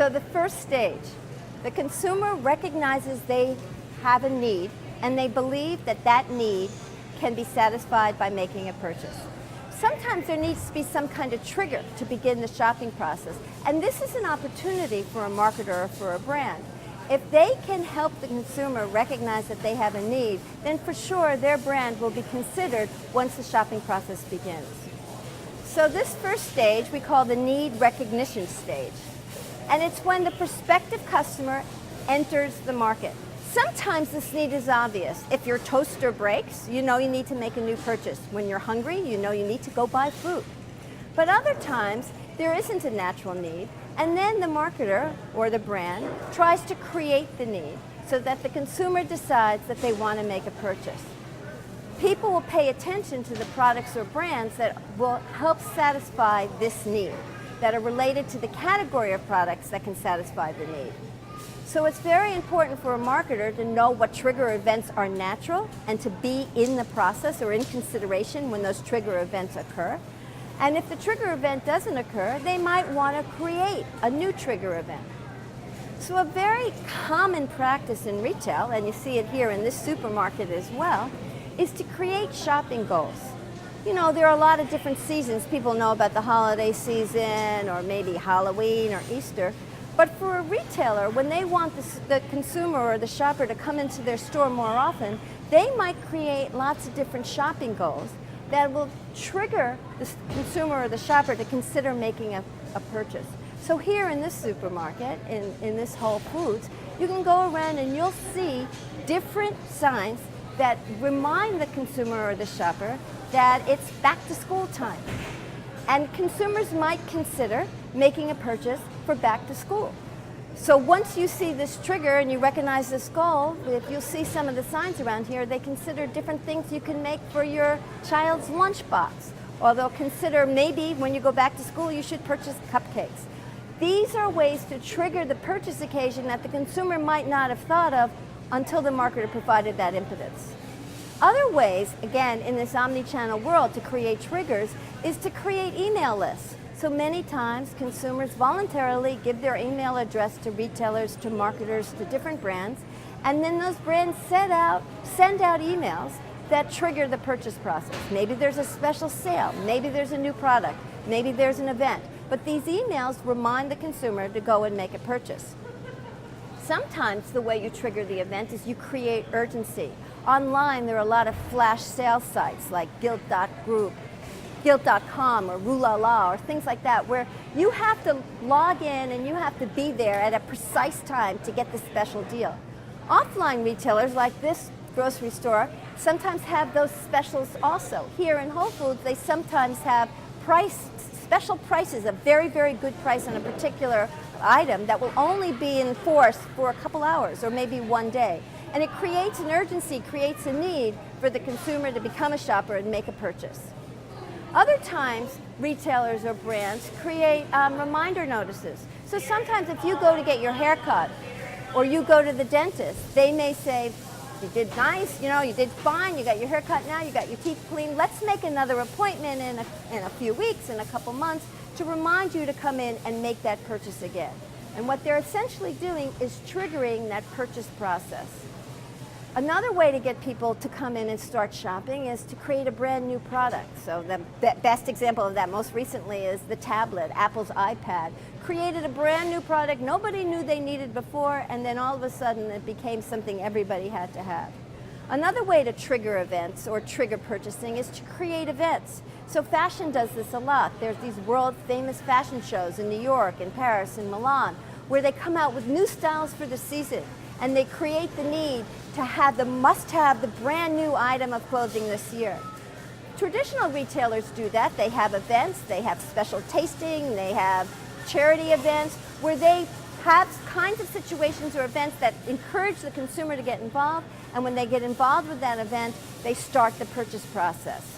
So the first stage, the consumer recognizes they have a need and they believe that that need can be satisfied by making a purchase. Sometimes there needs to be some kind of trigger to begin the shopping process, and this is an opportunity for a marketer or for a brand. If they can help the consumer recognize that they have a need, then for sure their brand will be considered once the shopping process begins. So this first stage we call the need recognition stage, and it's when the prospective customer enters the market. Sometimes this need is obvious. If your toaster breaks, you know you need to make a new purchase. When you're hungry, you know you need to go buy food. But other times, there isn't a natural need, and then the marketer or the brand tries to create the need so that the consumer decides that they want to make a purchase. People will pay attention to the products or brands that will help satisfy this need, that are related to the category of products that can satisfy the need. So it's very important for a marketer to know what trigger events are natural and to be in the process or in consideration when those trigger events occur. And if the trigger event doesn't occur, they might want to create a new trigger event. So a very common practice in retail, and you see it here in this supermarket as well, is to create shopping goals. You know, there are a lot of different seasons. People know about the holiday season or maybe Halloween or Easter. But for a retailer, when they want the consumer or the shopper to come into their store more often, they might create lots of different shopping goals that will trigger the consumer or the shopper to consider making a purchase. So here in this supermarket, in this Whole Foods, you can go around and you'll see different signs that remind the consumer or the shopper that it's back to school time. And consumers might consider making a purchase for back to school. So once you see this trigger and you recognize this goal, if you'll see some of the signs around here, they consider different things you can make for your child's lunchbox. Or they'll consider maybe when you go back to school you should purchase cupcakes. These are ways to trigger the purchase occasion that the consumer might not have thought of until the marketer provided that impetus. Other ways, again, in this omni-channel world to create triggers is to create email lists. So many times consumers voluntarily give their email address to retailers, to marketers, to different brands, and then those brands send out emails that trigger the purchase process. Maybe there's a special sale, maybe there's a new product, maybe there's an event, but these emails remind the consumer to go and make a purchase. Sometimes the way you trigger the event is you create urgency. Online, there are a lot of flash sale sites like Guilt.group, Guilt.com or Rulala or things like that, where you have to log in and you have to be there at a precise time to get the special deal. Offline retailers like this grocery store sometimes have those specials also. Here in Whole Foods, they sometimes have special prices, a very, very good price on a particular item that will only be in force for a couple hours or maybe one day. And it creates an urgency, creates a need for the consumer to become a shopper and make a purchase. Other times, retailers or brands create reminder notices. So sometimes if you go to get your hair cut or you go to the dentist, they may say, you did nice, you know, you did fine, you got your hair cut now, you got your teeth cleaned, let's make another appointment in a few weeks, in a couple months, to remind you to come in and make that purchase again. And what they're essentially doing is triggering that purchase process. Another way to get people to come in and start shopping is to create a brand new product. So the best example of that most recently is the tablet, Apple's iPad. Created a brand new product nobody knew they needed before, and then all of a sudden it became something everybody had to have. Another way to trigger events or trigger purchasing is to create events. So fashion does this a lot. There's these world famous fashion shows in New York, in Paris, in Milan, where they come out with new styles for the season. And they create the need to have the must-have, the brand new item of clothing this year. Traditional retailers do that. They have events, they have special tasting, they have charity events where they have kinds of situations or events that encourage the consumer to get involved, and when they get involved with that event, they start the purchase process.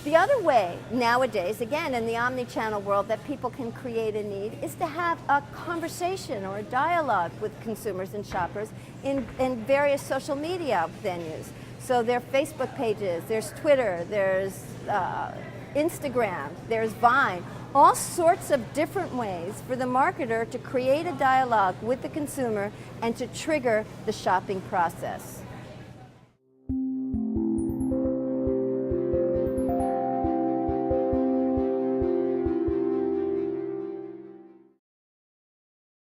The other way nowadays, again in the omni-channel world, that people can create a need is to have a conversation or a dialogue with consumers and shoppers in various social media venues. So there are Facebook pages, there's Twitter, there's Instagram, there's Vine, all sorts of different ways for the marketer to create a dialogue with the consumer and to trigger the shopping process.